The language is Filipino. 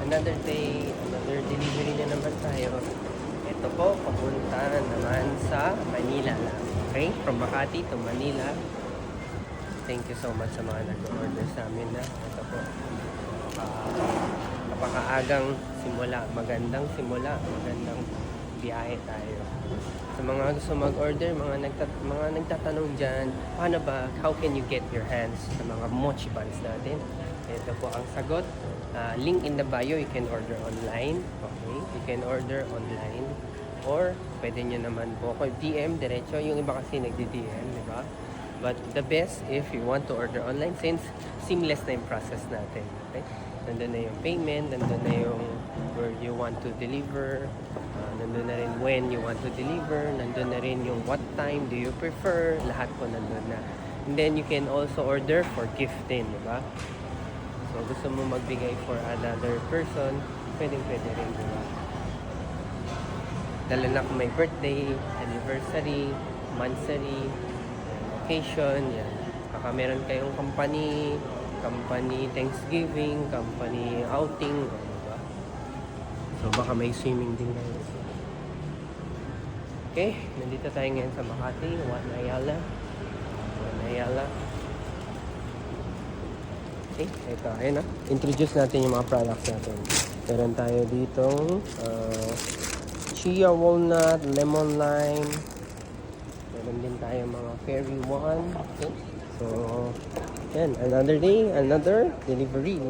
another day, another delivery na naman tayo. Ito po, papunta naman sa Manila lang. Okay? From Makati to Manila. Thank you so much sa mga nag-order sa amin na. Ito po. Napakaagang simula. Magandang simula. Magandang biyahe tayo. Sa mga gusto mag-order, mga nagtatanong dyan, paano ba, how can you get your hands sa mga mochi buns natin? Ito po ang sagot. Link in the bio, you can order online. Okay? You can order online. Or, pwede nyo naman po ako DM, diretso. Yung iba kasi nagdi-DM, di ba? But the best, if you want to order online, since seamless na yung process natin. Okay? Nandun na yung payment, nandun na yung where you want to deliver, nandun na rin when you want to deliver, nandun na rin yung what time do you prefer, lahat po nandun na. And then you can also order for gifting, di ba? So gusto mo magbigay for another person, pwede rin, di ba? Lalo na kung may birthday, anniversary, monthsary, occasion, yan. Baka meron kayong company Thanksgiving, company outing, diba? So baka may swimming din kayo. Okay, nandito tayo ngayon sa Makati, One Ayala. Okay, ito, ayun na. Introduce natin yung mga products natin. Meron tayo ditong chia walnut, lemon lime. Meron din tayo mga fairy one. Okay, so yan, another day, another delivery.